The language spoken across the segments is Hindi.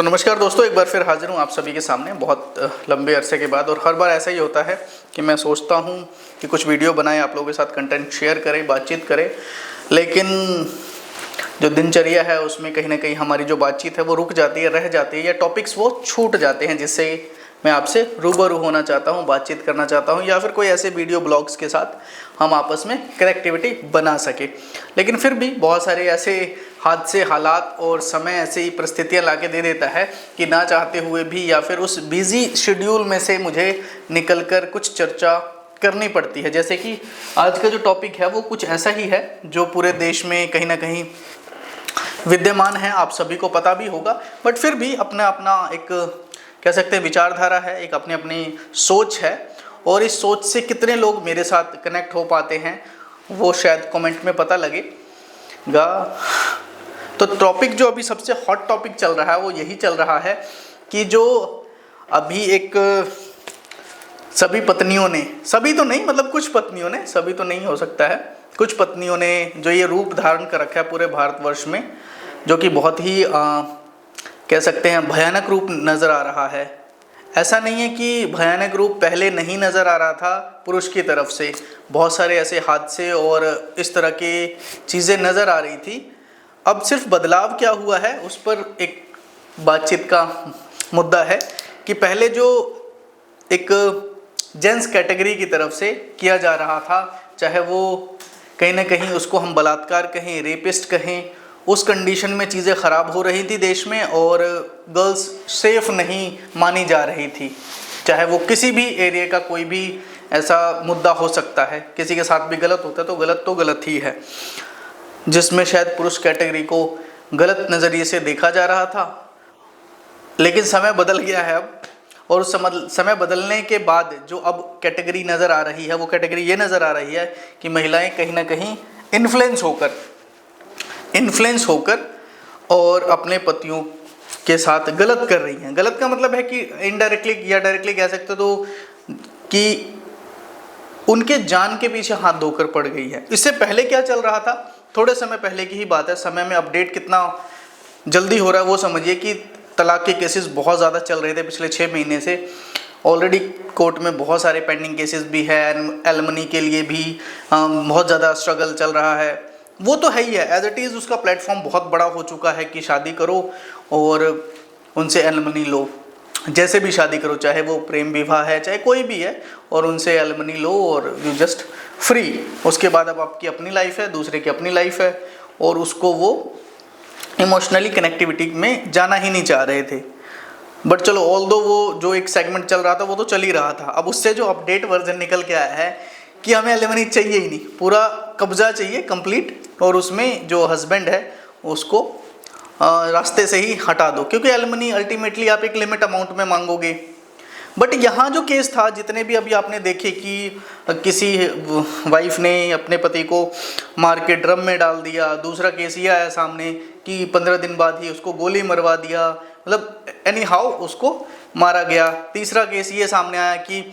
तो नमस्कार दोस्तों, एक बार फिर हाजिर हूँ आप सभी के सामने बहुत लंबे अरसे के बाद। और हर बार ऐसा ही होता है कि मैं सोचता हूँ कि कुछ वीडियो बनाएं, आप लोगों के साथ कंटेंट शेयर करें, बातचीत करें, लेकिन जो दिनचर्या है उसमें कहीं ना कहीं हमारी जो बातचीत है वो रुक जाती है, रह जाती है, या टॉपिक्स वो छूट जाते हैं जिससे मैं आपसे रूबरू होना चाहता हूँ, बातचीत करना चाहता हूँ, या फिर कोई ऐसे वीडियो ब्लॉग्स के साथ हम आपस में कनेक्टिविटी बना सके। लेकिन फिर भी बहुत सारे ऐसे हादसे, हालात और समय ऐसे ही परिस्थितियाँ लाके दे देता है कि ना चाहते हुए भी या फिर उस बिज़ी शेड्यूल में से मुझे निकलकर कुछ चर्चा करनी पड़ती है। जैसे कि आज का जो टॉपिक है वो कुछ ऐसा ही है जो पूरे देश में कहीं ना कहीं विद्यमान है, आप सभी को पता भी होगा, बट फिर भी अपना अपना एक कह सकते हैं विचारधारा है, एक अपनी अपनी सोच है, और इस सोच से कितने लोग मेरे साथ कनेक्ट हो पाते हैं वो शायद कमेंट में पता लगेगा। तो टॉपिक जो अभी सबसे हॉट टॉपिक चल रहा है वो यही चल रहा है कि जो अभी एक सभी पत्नियों ने, सभी तो नहीं मतलब कुछ पत्नियों ने, सभी तो नहीं हो सकता है, कुछ पत्नियों ने जो ये रूप धारण कर रखा है पूरे भारतवर्ष में, जो कि बहुत ही कह सकते हैं भयानक रूप नज़र आ रहा है। ऐसा नहीं है कि भयानक रूप पहले नहीं नज़र आ रहा था पुरुष की तरफ से, बहुत सारे ऐसे हादसे और इस तरह की चीज़ें नज़र आ रही थी। अब सिर्फ बदलाव क्या हुआ है उस पर एक बातचीत का मुद्दा है कि पहले जो एक जेंट्स कैटेगरी की तरफ से किया जा रहा था, चाहे वो कहीं ना कहीं उसको हम बलात्कार कहें, रेपिस्ट कहें, उस कंडीशन में चीज़ें ख़राब हो रही थी देश में और गर्ल्स सेफ नहीं मानी जा रही थी। चाहे वो किसी भी एरिया का कोई भी ऐसा मुद्दा हो सकता है, किसी के साथ भी गलत होता है तो गलत ही है, जिसमें शायद पुरुष कैटेगरी को गलत नज़रिए से देखा जा रहा था। लेकिन समय बदल गया है अब, और उस समय बदलने के बाद जो अब कैटेगरी नज़र आ रही है वो कैटेगरी ये नज़र आ रही है कि महिलाएं कहीं ना कहीं इन्फ्लुएंस होकर और अपने पतियों के साथ गलत कर रही हैं। गलत का मतलब है कि इनडायरेक्टली या डायरेक्टली कह सकते तो कि उनके जान के पीछे हाथ धोकर पड़ गई है। इससे पहले क्या चल रहा था, थोड़े समय पहले की ही बात है, समय में अपडेट कितना जल्दी हो रहा है वो समझिए कि तलाक के केसेस बहुत ज़्यादा चल रहे थे पिछले 6 महीने से। ऑलरेडी कोर्ट में बहुत सारे पेंडिंग केसेस भी है, एलिमनी के लिए भी बहुत ज़्यादा स्ट्रगल चल रहा है। वो तो है ही है, एज इट इज़ उसका प्लेटफॉर्म बहुत बड़ा हो चुका है कि शादी करो और उनसे एलिमनी लो, जैसे भी शादी करो, चाहे वो प्रेम विवाह है चाहे कोई भी है, और उनसे एलिमनी लो और यू जस्ट फ्री। उसके बाद अब आपकी अपनी लाइफ है, दूसरे की अपनी लाइफ है, और उसको वो इमोशनली कनेक्टिविटी में जाना ही नहीं चाह रहे थे। बट चलो, ऑल्दो वो जो एक सेगमेंट चल रहा था वो तो चल ही रहा था। अब उससे जो अपडेट वर्जन निकल के आया है कि हमें एलिमनी चाहिए ही नहीं, पूरा कब्जा चाहिए कंप्लीट, और उसमें जो हस्बैंड है उसको रास्ते से ही हटा दो, क्योंकि एलिमनी अल्टीमेटली आप एक लिमिट अमाउंट में मांगोगे। बट यहाँ जो केस था, जितने भी अभी आपने देखे कि किसी वाइफ ने अपने पति को मार के ड्रम में डाल दिया, दूसरा केस ये आया सामने कि 15 दिन बाद ही उसको गोली मरवा दिया, मतलब एनी हाउ उसको मारा गया। तीसरा केस ये सामने आया कि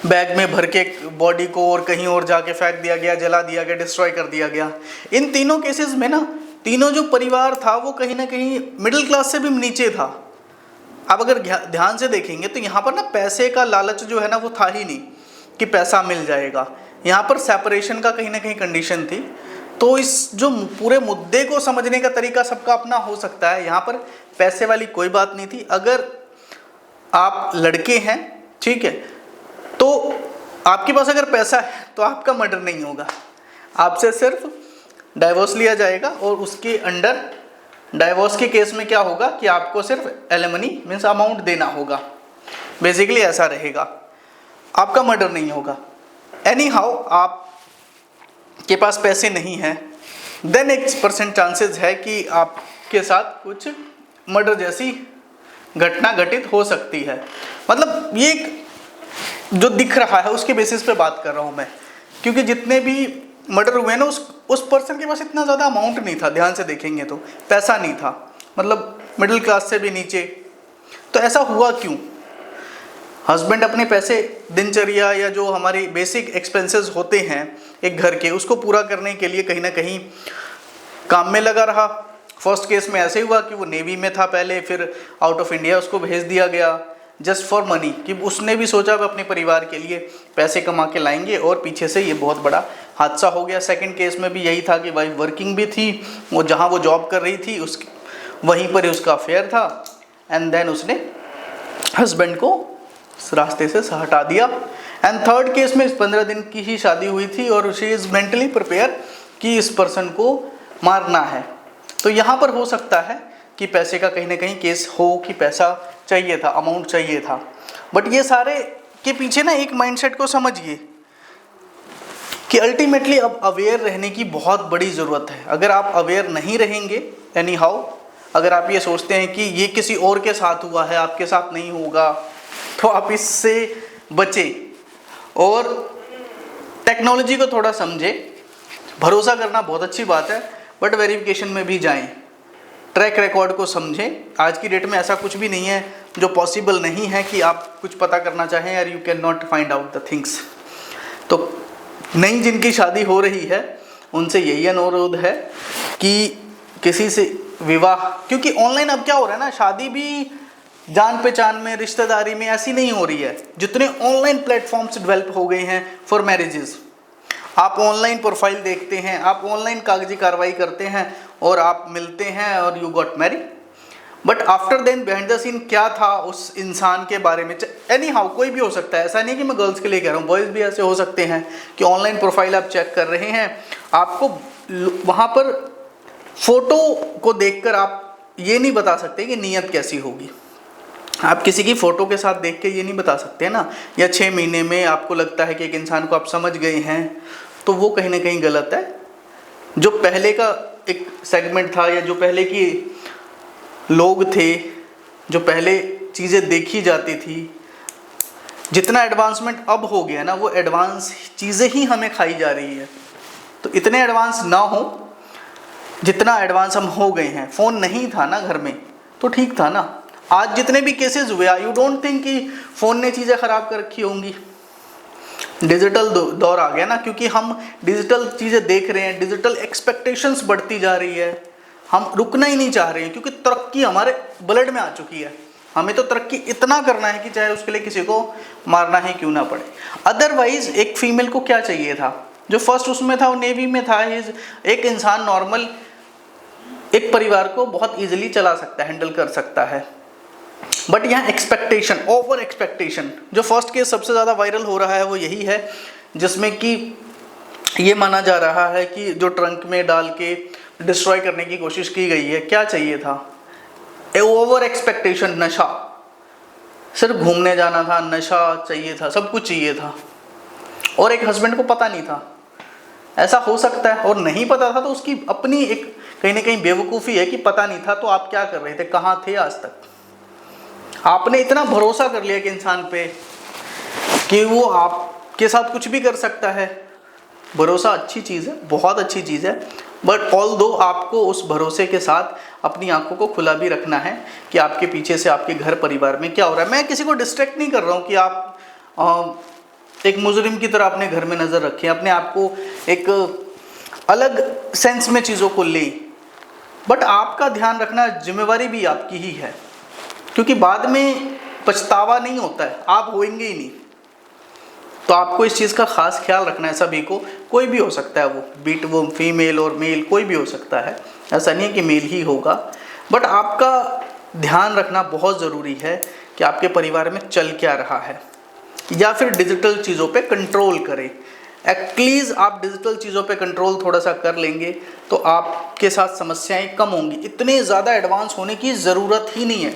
बैग में भर के बॉडी को और कहीं और जाके फेंक दिया गया, जला दिया गया, डिस्ट्रॉय कर दिया गया। इन तीनों केसेस में ना, तीनों जो परिवार था वो कहीं ना कहीं मिडिल क्लास से भी नीचे था। अब अगर ध्यान से देखेंगे तो यहाँ पर ना पैसे का लालच जो है ना वो था ही नहीं कि पैसा मिल जाएगा। यहाँ पर सेपरेशन का कहीं ना कहीं कंडीशन थी। तो इस जो पूरे मुद्दे को समझने का तरीका सबका अपना हो सकता है, यहाँ पर पैसे वाली कोई बात नहीं थी। अगर आप लड़के हैं, ठीक है, तो आपके पास अगर पैसा है तो आपका मर्डर नहीं होगा, आपसे सिर्फ डाइवोर्स लिया जाएगा, और उसके अंडर डाइवोर्स के केस में क्या होगा कि आपको सिर्फ एलिमनी मीन्स अमाउंट देना होगा। बेसिकली ऐसा रहेगा, आपका मर्डर नहीं होगा। एनी हाउ आप के पास पैसे नहीं हैं, देन 1% चांसेस है कि आपके साथ कुछ मर्डर जैसी घटना घटित हो सकती है। मतलब ये जो दिख रहा है उसके बेसिस पे बात कर रहा हूँ मैं, क्योंकि जितने भी मर्डर हुए ना उस पर्सन के पास इतना ज़्यादा अमाउंट नहीं था। ध्यान से देखेंगे तो पैसा नहीं था, मतलब मिडिल क्लास से भी नीचे। तो ऐसा हुआ क्यों? हस्बैंड अपने पैसे, दिनचर्या या जो हमारी बेसिक एक्सपेंसेस होते हैं एक घर के, उसको पूरा करने के लिए कहीं ना कहीं काम में लगा रहा, फर्स्ट केस में ऐसे हुआ कि वो नेवी में था पहले, फिर आउट ऑफ इंडिया उसको भेज दिया गया जस्ट फॉर मनी, कि उसने भी सोचा अपने परिवार के लिए पैसे कमा के लाएंगे, और पीछे से ये बहुत बड़ा हादसा हो गया। सेकंड केस में भी यही था कि वाइफ वर्किंग भी थी, वो जहाँ वो जॉब कर रही थी उस वहीं पर ही उसका अफेयर था, एंड देन उसने हस्बैंड को रास्ते से हटा दिया। एंड थर्ड केस में 15 दिन की ही शादी हुई थी और शी इज़ मेंटली प्रिपेयर कि इस पर्सन को मारना है। तो यहाँ पर हो सकता है कि पैसे का कहीं ना कहीं केस हो कि पैसा चाहिए था, अमाउंट चाहिए था। बट ये सारे के पीछे ना एक माइंडसेट को समझिए कि अल्टीमेटली अब अवेयर रहने की बहुत बड़ी ज़रूरत है। अगर आप अवेयर नहीं रहेंगे एनी हाउ, अगर आप ये सोचते हैं कि ये किसी और के साथ हुआ है, आपके साथ नहीं होगा, तो आप इससे बचें और टेक्नोलॉजी को थोड़ा समझें। भरोसा करना बहुत अच्छी बात है, बट वेरिफिकेशन में भी जाएं, ट्रैक रिकॉर्ड को समझें। आज की डेट में ऐसा कुछ भी नहीं है जो पॉसिबल नहीं है कि आप कुछ पता करना चाहें और you can not find out the things. तो नई जिनकी शादी हो रही है उनसे यही अनुरोध है कि किसी से विवाह, क्योंकि ऑनलाइन अब क्या हो रहा है ना, शादी भी जान पहचान में, रिश्तेदारी में ऐसी नहीं हो रही है। जितने ऑनलाइन प्लेटफॉर्म्स डेवलप हो गए हैं फॉर मैरिजेस, आप ऑनलाइन प्रोफाइल देखते हैं, आप ऑनलाइन कागजी कार्रवाई करते हैं और आप मिलते हैं और you got married. But after then behind the scene क्या था उस इंसान के बारे में, एनी हाउ कोई भी हो सकता है, ऐसा नहीं कि मैं गर्ल्स के लिए कह रहा हूँ, बॉयज़ भी ऐसे हो सकते हैं कि ऑनलाइन प्रोफाइल आप चेक कर रहे हैं, आपको वहाँ पर फोटो को देखकर आप ये नहीं बता सकते कि नीयत कैसी होगी। आप किसी की फ़ोटो के साथ देख के ये नहीं बता सकते ना, या 6 महीने में आपको लगता है कि एक इंसान को आप समझ गए हैं, तो वो कहीं ना कहीं गलत है। जो पहले का एक सेगमेंट था, या जो पहले की लोग थे, जो पहले चीज़ें देखी जाती थी, जितना एडवांसमेंट अब हो गया ना, वो एडवांस चीज़ें ही हमें खाई जा रही है। तो इतने एडवांस ना हो जितना एडवांस हम हो गए हैं। फ़ोन नहीं था ना घर में तो ठीक था ना। आज जितने भी केसेस हुए, यू डोंट थिंक कि फ़ोन ने चीज़ें ख़राब कर रखी होंगी। डिजिटल दौर आ गया ना, क्योंकि हम डिजिटल चीज़ें देख रहे हैं, डिजिटल एक्सपेक्टेशंस बढ़ती जा रही है, हम रुकना ही नहीं चाह रहे हैं, क्योंकि तरक्की हमारे ब्लड में आ चुकी है। हमें तो तरक्की इतना करना है कि चाहे उसके लिए किसी को मारना ही क्यों ना पड़े। अदरवाइज एक फीमेल को क्या चाहिए था, जो फर्स्ट उसमें था वो नेवी में था, एक इंसान नॉर्मल एक परिवार को बहुत ईजिली चला सकता है, हैंडल कर सकता है। बट यहाँ एक्सपेक्टेशन, ओवर एक्सपेक्टेशन, जो फर्स्ट केस सबसे ज़्यादा वायरल हो रहा है वो यही है, जिसमें कि ये माना जा रहा है कि जो ट्रंक में डाल के डिस्ट्रॉय करने की कोशिश की गई है। क्या चाहिए था? ओवर एक्सपेक्टेशन, नशा, सिर्फ घूमने जाना था, नशा चाहिए था, सब कुछ चाहिए था, और एक हस्बैंड को पता नहीं था। ऐसा हो सकता है, और नहीं पता था तो उसकी अपनी एक कहीं ना कहीं बेवकूफ़ी है कि पता नहीं था, तो आप क्या कर रहे थे, कहाँ थे आज तक? आपने इतना भरोसा कर लिया कि इंसान पे कि वो आपके साथ कुछ भी कर सकता है। भरोसा अच्छी चीज़ है, बहुत अच्छी चीज़ है, बट ऑल्दो आपको उस भरोसे के साथ अपनी आंखों को खुला भी रखना है कि आपके पीछे से आपके घर परिवार में क्या हो रहा है। मैं किसी को डिस्ट्रैक्ट नहीं कर रहा हूँ कि आप एक मुजरिम की तरह अपने घर में नज़र रखें, अपने आप को एक अलग सेंस में चीज़ों को लें, बट आपका ध्यान रखना जिम्मेवारी भी आपकी ही है, क्योंकि बाद में पछतावा नहीं होता है, आप होएंगे ही नहीं। तो आपको इस चीज़ का खास ख्याल रखना है सभी को। कोई भी हो सकता है, वो बीट वो फीमेल और मेल कोई भी हो सकता है, ऐसा नहीं है कि मेल ही होगा, बट आपका ध्यान रखना बहुत ज़रूरी है कि आपके परिवार में चल क्या रहा है, या फिर डिजिटल चीज़ों पे कंट्रोल करें। एटलीस्ट आप डिजिटल चीज़ों पे कंट्रोल थोड़ा सा कर लेंगे तो आपके साथ समस्याएं कम होंगी। इतने ज़्यादा एडवांस होने की ज़रूरत ही नहीं है।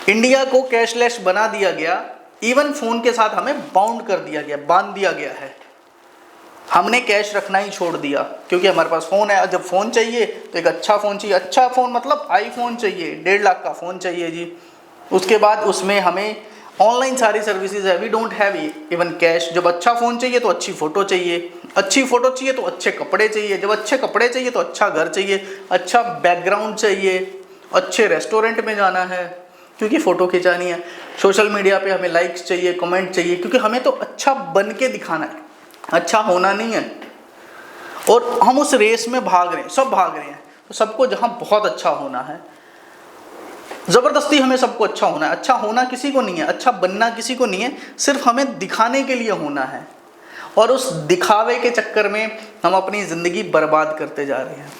इंडिया को कैशलेस बना दिया गया, इवन फ़ोन के साथ हमें बाउंड कर दिया गया, बांध दिया गया है। हमने कैश रखना ही छोड़ दिया, क्योंकि हमारे पास फ़ोन है। जब फ़ोन चाहिए तो एक अच्छा फ़ोन चाहिए, अच्छा फ़ोन मतलब आईफोन चाहिए, 1.5 लाख का फ़ोन चाहिए जी। उसके बाद उसमें हमें ऑनलाइन सारी सर्विसेज है, we don't have even cash. जब अच्छा फ़ोन चाहिए तो अच्छी फ़ोटो चाहिए, अच्छी फ़ोटो चाहिए तो अच्छे कपड़े चाहिए, जब अच्छे कपड़े चाहिए तो अच्छा घर चाहिए, अच्छा बैकग्राउंड चाहिए, अच्छे रेस्टोरेंट में जाना है क्योंकि फ़ोटो खिंचानी है, सोशल मीडिया पे हमें लाइक्स चाहिए, कमेंट चाहिए, क्योंकि हमें तो अच्छा बन के दिखाना है, अच्छा होना नहीं है। और हम उस रेस में भाग रहे हैं, सब भाग रहे हैं। तो सबको जहाँ बहुत अच्छा होना है, ज़बरदस्ती हमें सबको अच्छा होना है। अच्छा होना किसी को नहीं है, अच्छा बनना किसी को नहीं है, सिर्फ हमें दिखाने के लिए होना है। और उस दिखावे के चक्कर में हम अपनी ज़िंदगी बर्बाद करते जा रहे हैं,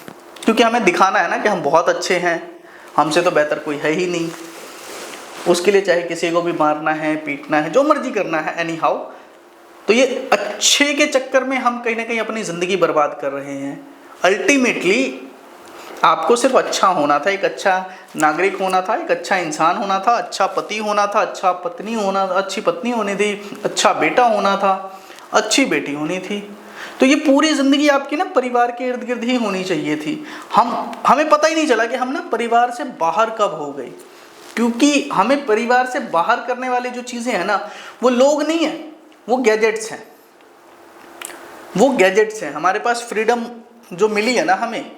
क्योंकि हमें दिखाना है ना कि हम बहुत अच्छे हैं, हमसे तो बेहतर कोई है ही नहीं। उसके लिए चाहे किसी को भी मारना है, पीटना है, जो मर्जी करना है, एनी हाउ। तो ये अच्छे के चक्कर में हम कहीं ना कहीं अपनी ज़िंदगी बर्बाद कर रहे हैं। अल्टीमेटली आपको सिर्फ अच्छा होना था, एक अच्छा नागरिक होना था, एक अच्छा इंसान होना था, अच्छा पति होना था, अच्छा पत्नी होना, अच्छी पत्नी होनी थी, अच्छा बेटा होना था, अच्छी बेटी होनी थी। तो ये पूरी ज़िंदगी आपकी ना परिवार के इर्द गिर्द ही होनी चाहिए थी। हमें पता ही नहीं चला कि हम ना परिवार से बाहर कब हो गए, क्योंकि हमें परिवार से बाहर करने वाली जो चीज़ें हैं ना, वो लोग नहीं हैं, वो गैजेट्स हैं। वो गैजेट्स हैं। हमारे पास फ्रीडम जो मिली है ना हमें,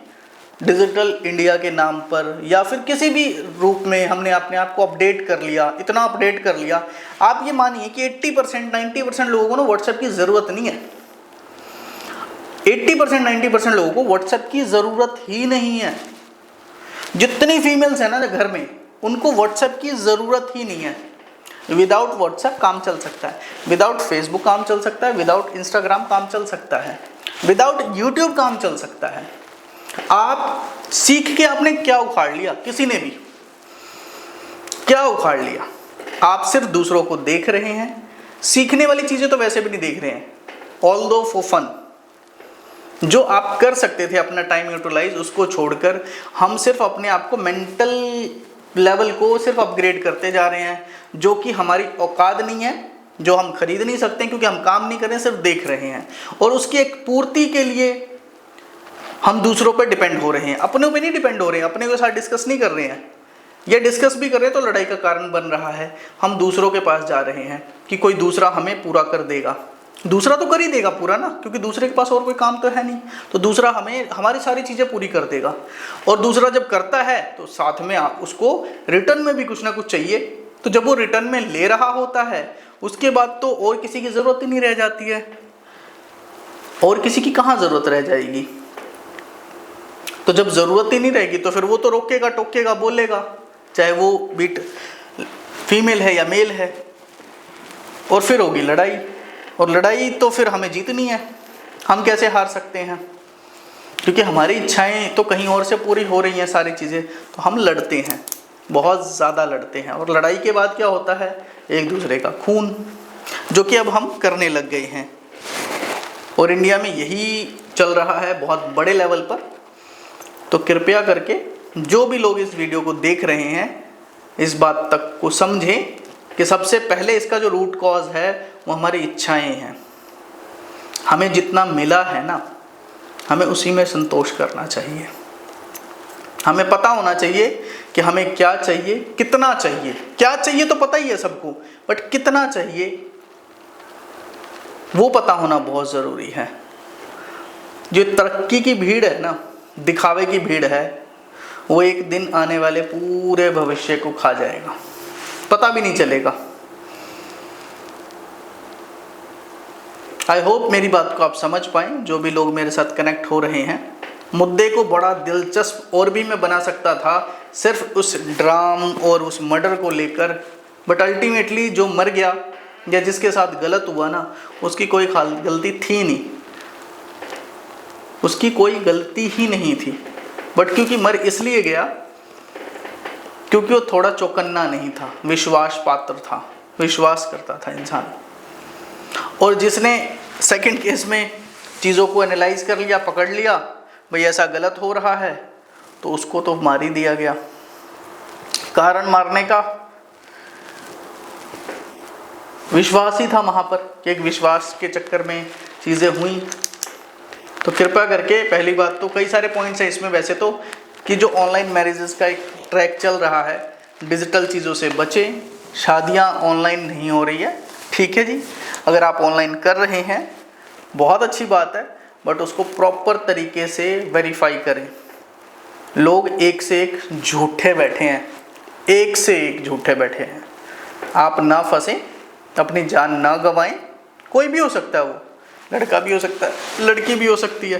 डिजिटल इंडिया के नाम पर या फिर किसी भी रूप में, हमने अपने आप को अपडेट कर लिया, इतना अपडेट कर लिया। आप ये मानिए कि 80% 90% लोगों को ना व्हाट्सएप की ज़रूरत नहीं है। 80% 90% लोगों को व्हाट्सएप की ज़रूरत ही नहीं है। जितनी फीमेल्स हैं ना घर में, उनको व्हाट्सएप की ज़रूरत ही नहीं है। विदाउट व्हाट्सएप काम चल सकता है, विदाउट फेसबुक काम चल सकता है, विदाउट इंस्टाग्राम काम चल सकता है, विदाउट यूट्यूब काम चल सकता है। आप सीख के आपने क्या उखाड़ लिया? किसी ने भी क्या उखाड़ लिया? आप सिर्फ दूसरों को देख रहे हैं। सीखने वाली चीज़ें तो वैसे भी नहीं देख रहे हैं, ऑल्दो फॉर फन। जो आप कर सकते थे अपना टाइम यूटिलाइज, उसको छोड़कर हम सिर्फ अपने आप को मेंटल लेवल को सिर्फ अपग्रेड करते जा रहे हैं, जो कि हमारी औकात नहीं है, जो हम खरीद नहीं सकते क्योंकि हम काम नहीं कर रहे हैं, सिर्फ देख रहे हैं। और उसकी एक पूर्ति के लिए हम दूसरों पर डिपेंड हो रहे हैं, अपनों पे नहीं डिपेंड हो रहे हैं। अपने के साथ डिस्कस नहीं कर रहे हैं, या डिस्कस भी कर रहे हैं तो लड़ाई का कारण बन रहा है। हम दूसरों के पास जा रहे हैं कि कोई दूसरा हमें पूरा कर देगा। दूसरा तो कर ही देगा पूरा ना, क्योंकि दूसरे के पास और कोई काम तो है नहीं, तो दूसरा हमें हमारी सारी चीज़ें पूरी कर देगा। और दूसरा जब करता है तो साथ में उसको रिटर्न में भी कुछ ना कुछ चाहिए। तो जब वो रिटर्न में ले रहा होता है, उसके बाद तो और किसी की ज़रूरत ही नहीं रह जाती है। और किसी की कहाँ ज़रूरत रह जाएगी? तो जब ज़रूरत ही नहीं रहेगी तो फिर वो तो रोकेगा, टोकेगा, बोलेगा, चाहे वो बीट फीमेल है या मेल है। और फिर होगी लड़ाई, और लड़ाई तो फिर हमें जीतनी है। हम कैसे हार सकते हैं? क्योंकि हमारी इच्छाएं तो कहीं और से पूरी हो रही हैं सारी चीज़ें, तो हम लड़ते हैं, बहुत ज़्यादा लड़ते हैं। और लड़ाई के बाद क्या होता है? एक दूसरे का खून, जो कि अब हम करने लग गए हैं। और इंडिया में यही चल रहा है बहुत बड़े लेवल पर। तो कृपया करके जो भी लोग इस वीडियो को देख रहे हैं, इस बात तक को समझें कि सबसे पहले इसका जो रूट कॉज है वो हमारी इच्छाएं हैं। हमें जितना मिला है ना, हमें उसी में संतोष करना चाहिए। हमें पता होना चाहिए कि हमें क्या चाहिए, कितना चाहिए। क्या चाहिए तो पता ही है सबको, बट कितना चाहिए वो पता होना बहुत ज़रूरी है। जो तरक्की की भीड़ है ना, दिखावे की भीड़ है, वो एक दिन आने वाले पूरे भविष्य को खा जाएगा, पता भी नहीं चलेगा। आई होप मेरी बात को आप समझ पाएं, जो भी लोग मेरे साथ कनेक्ट हो रहे हैं। मुद्दे को बड़ा दिलचस्प और भी मैं बना सकता था सिर्फ उस ड्राम और उस मर्डर को लेकर, बट अल्टीमेटली जो मर गया या जिसके साथ गलत हुआ ना, उसकी कोई गलती थी नहीं, उसकी कोई गलती ही नहीं थी। बट क्योंकि मर इसलिए गया क्योंकि वो थोड़ा चौकन्ना नहीं था, विश्वास पात्र था, विश्वास करता था इंसान। और जिसने सेकंड केस में चीज़ों को एनालाइज कर लिया, पकड़ लिया, भाई ऐसा गलत हो रहा है, तो उसको तो मार ही दिया गया। कारण मारने का विश्वास ही था वहाँ पर, कि एक विश्वास के चक्कर में चीज़ें हुई। तो कृपया करके, पहली बात तो कई सारे पॉइंट्स हैं इसमें वैसे तो, कि जो ऑनलाइन मैरिजेस का एक ट्रैक चल रहा है, डिजिटल चीज़ों से बचें। शादियाँ ऑनलाइन नहीं हो रही है, ठीक है जी। अगर आप ऑनलाइन कर रहे हैं बहुत अच्छी बात है, बट उसको प्रॉपर तरीके से वेरीफाई करें। लोग एक से एक झूठे बैठे हैं, एक से एक झूठे बैठे हैं। आप ना फंसें, अपनी जान ना गंवाएं। कोई भी हो सकता है, वो लड़का भी हो सकता है, लड़की भी हो सकती है।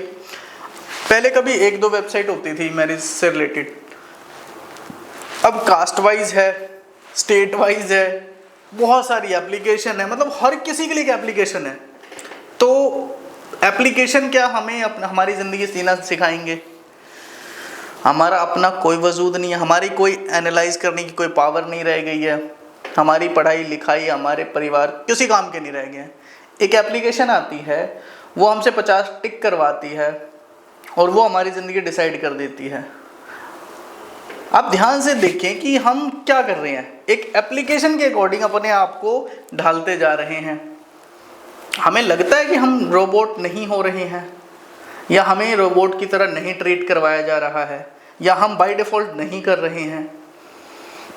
पहले कभी एक दो वेबसाइट होती थी मैरिज से रिलेटेड, अब कास्ट वाइज है, स्टेट वाइज है, बहुत सारी एप्लीकेशन है, मतलब हर किसी के लिए एक एप्लीकेशन है। तो एप्लीकेशन क्या हमें हमारी ज़िंदगी जीना सिखाएंगे? हमारा अपना कोई वजूद नहीं है, हमारी कोई एनालाइज करने की कोई पावर नहीं रह गई है, हमारी पढ़ाई लिखाई हमारे परिवार किसी काम के नहीं रह गए हैं। एक एप्लीकेशन आती है, वो हमसे 50 टिक करवाती है और वो हमारी ज़िंदगी डिसाइड कर देती है। आप ध्यान से देखें कि हम क्या कर रहे हैं, एक एप्लीकेशन के अकॉर्डिंग अपने आप को ढालते जा रहे हैं। हमें लगता है कि हम रोबोट नहीं हो रहे हैं, या हमें रोबोट की तरह नहीं ट्रीट करवाया जा रहा है, या हम बाय डिफ़ॉल्ट नहीं कर रहे हैं,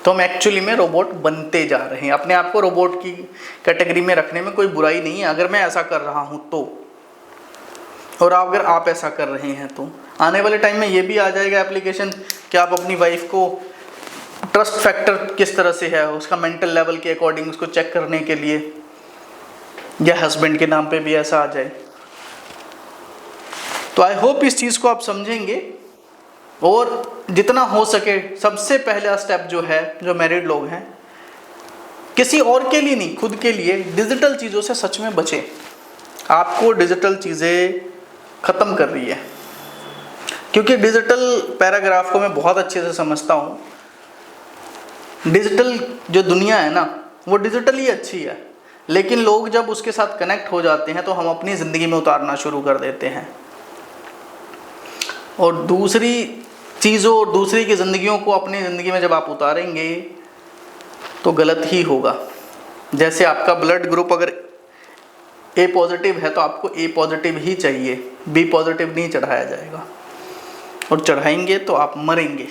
तो हम एक्चुअली में रोबोट बनते जा रहे हैं। अपने आप को रोबोट की कैटेगरी में रखने में कोई बुराई नहीं है अगर मैं ऐसा कर रहा हूँ तो, और अगर आप ऐसा कर रहे हैं तो। आने वाले टाइम में ये भी आ जाएगा एप्लीकेशन कि आप अपनी वाइफ को ट्रस्ट फैक्टर किस तरह से है, उसका मेंटल लेवल के अकॉर्डिंग उसको चेक करने के लिए, या हस्बैंड के नाम पे भी ऐसा आ जाए। तो आई होप इस चीज़ को आप समझेंगे, और जितना हो सके सबसे पहला स्टेप जो है, जो मैरिड लोग हैं, किसी और के लिए नहीं, खुद के लिए डिजिटल चीज़ों से सच में बचें। आपको डिजिटल चीज़ें ख़त्म कर रही है, क्योंकि डिजिटल पैराग्राफ को मैं बहुत अच्छे से समझता हूँ। डिजिटल जो दुनिया है ना, वो डिजिटल ही अच्छी है, लेकिन लोग जब उसके साथ कनेक्ट हो जाते हैं तो हम अपनी ज़िंदगी में उतारना शुरू कर देते हैं, और दूसरी चीज़ों और दूसरी की ज़िंदगियों को अपनी ज़िंदगी में जब आप उतारेंगे तो गलत ही होगा। जैसे आपका ब्लड ग्रुप अगर ए पॉजिटिव है तो आपको ए पॉजिटिव ही चाहिए, बी पॉजिटिव नहीं चढ़ाया जाएगा, और चढ़ाएंगे तो आप मरेंगे।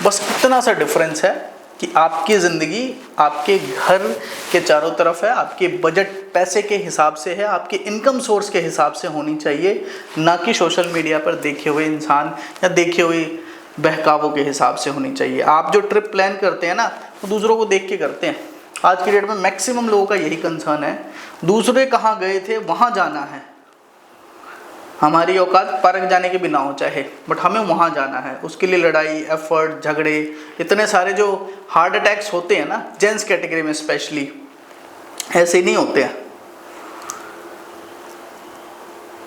बस इतना सा डिफरेंस है कि आपकी ज़िंदगी आपके घर के चारों तरफ है, आपके बजट पैसे के हिसाब से है, आपके इनकम सोर्स के हिसाब से होनी चाहिए, ना कि सोशल मीडिया पर देखे हुए इंसान या देखे हुए बहकावों के हिसाब से होनी चाहिए। आप जो ट्रिप प्लान करते हैं ना, वो दूसरों को देख के करते हैं। आज की डेट में मैक्सिमम लोगों का यही कंसर्न है, दूसरे कहाँ गए थे वहाँ जाना है। हमारी औकात पार्क जाने के भी ना हो चाहे, बट हमें वहाँ जाना है। उसके लिए लड़ाई, एफर्ट, झगड़े, इतने सारे जो हार्ट अटैक्स होते हैं ना, जेंट्स कैटेगरी में स्पेशली, ऐसे नहीं होते हैं,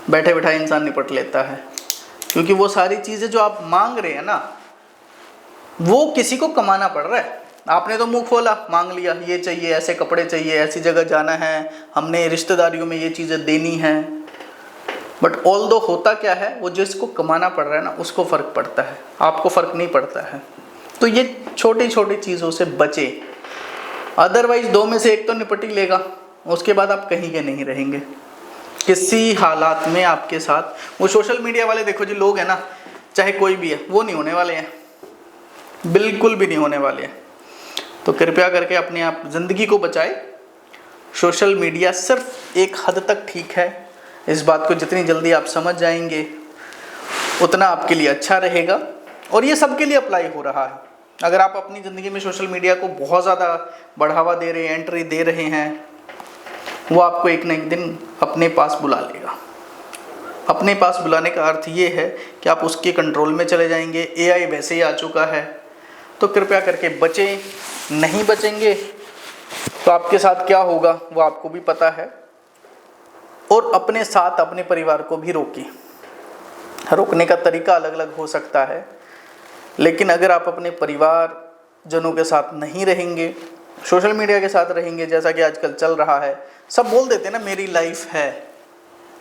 बैठे बैठाए इंसान निपट लेता है। क्योंकि वो सारी चीज़ें जो आप मांग रहे हैं ना, वो किसी को कमाना पड़ रहा है। आपने तो मुंह खोला, मांग लिया, ये चाहिए, ऐसे कपड़े चाहिए, ऐसी जगह जाना है, हमने रिश्तेदारियों में ये चीज़ें देनी हैं। बट ऑल दो होता क्या है, वो जिसको कमाना पड़ रहा है ना, उसको फ़र्क पड़ता है, आपको फ़र्क नहीं पड़ता है। तो ये छोटी छोटी चीज़ों से बचे, अदरवाइज दो में से एक तो निपट ही लेगा, उसके बाद आप कहीं के नहीं रहेंगे किसी हालात में आपके साथ। वो सोशल मीडिया वाले देखो जी, लोग हैं ना, चाहे कोई भी है, वो नहीं होने वाले हैं, बिल्कुल भी नहीं होने वाले हैं। तो कृपया करके अपने आप ज़िंदगी को बचाए। सोशल मीडिया सिर्फ एक हद तक ठीक है, इस बात को जितनी जल्दी आप समझ जाएंगे उतना आपके लिए अच्छा रहेगा, और ये सबके लिए अप्लाई हो रहा है। अगर आप अपनी ज़िंदगी में सोशल मीडिया को बहुत ज़्यादा बढ़ावा दे रहे हैं, एंट्री दे रहे हैं, वो आपको एक न एक दिन अपने पास बुला लेगा। अपने पास बुलाने का अर्थ ये है कि आप उसके कंट्रोल में चले जाएंगे। एआई वैसे ही आ चुका है, तो कृपया करके बचें। नहीं बचेंगे तो आपके साथ क्या होगा वो आपको भी पता है, और अपने साथ अपने परिवार को भी रोकिए। रोकने का तरीका अलग अलग हो सकता है, लेकिन अगर आप अपने परिवार जनों के साथ नहीं रहेंगे, सोशल मीडिया के साथ रहेंगे, जैसा कि आजकल चल रहा है, सब बोल देते हैं ना मेरी लाइफ है।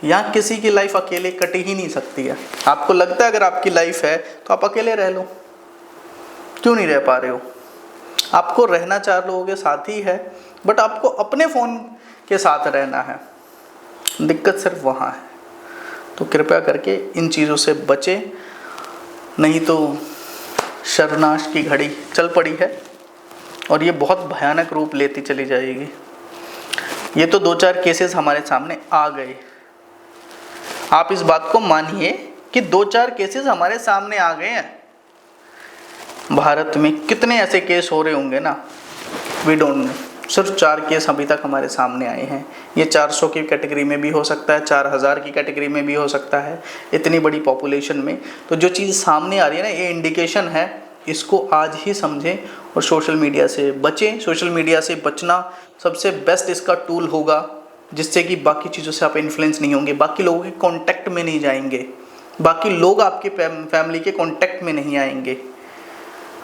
यहाँ किसी की लाइफ अकेले कट ही नहीं सकती है। आपको लगता है अगर आपकी लाइफ है तो आप अकेले रह लो, क्यों नहीं रह पा रहे हो? आपको रहना 4 लोगों के साथ ही है, बट आपको अपने फ़ोन के साथ रहना है। दिक्कत सिर्फ वहाँ है। तो कृपया करके इन चीज़ों से बचें, नहीं तो सर्वनाश की घड़ी चल पड़ी है, और ये बहुत भयानक रूप लेती चली जाएगी। ये तो 2-4 केसेस हमारे सामने आ गए। आप इस बात को मानिए कि 2-4 केसेस हमारे सामने आ गए हैं। भारत में कितने ऐसे केस हो रहे होंगे ना, वी डोंट नो। सिर्फ 4 केस अभी तक हमारे सामने आए हैं। ये 400 की कैटेगरी में भी हो सकता है, 4000 की कैटेगरी में भी हो सकता है, इतनी बड़ी पॉपुलेशन में। तो जो चीज़ सामने आ रही है ना, ये इंडिकेशन है, इसको आज ही समझें और सोशल मीडिया से बचें। सोशल मीडिया से बचना सबसे बेस्ट इसका टूल होगा, जिससे कि बाकी चीज़ों से आप इन्फ्लुएंस नहीं होंगे, बाकी लोगों के कॉन्टैक्ट में नहीं जाएंगे, बाकी लोग आपके फैमिली के कॉन्टैक्ट में नहीं आएंगे।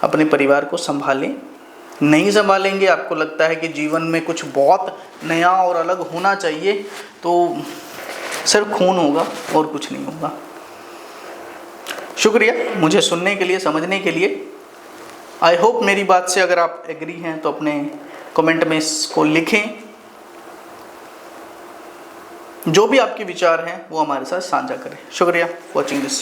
अपने परिवार को संभालें। नहीं संभालेंगे, आपको लगता है कि जीवन में कुछ बहुत नया और अलग होना चाहिए, तो सिर्फ खून होगा और कुछ नहीं होगा। शुक्रिया मुझे सुनने के लिए, समझने के लिए। आई होप मेरी बात से अगर आप एग्री हैं तो अपने कमेंट में इसको लिखें। जो भी आपके विचार हैं वो हमारे साथ साझा करें। शुक्रिया वॉचिंग दिस।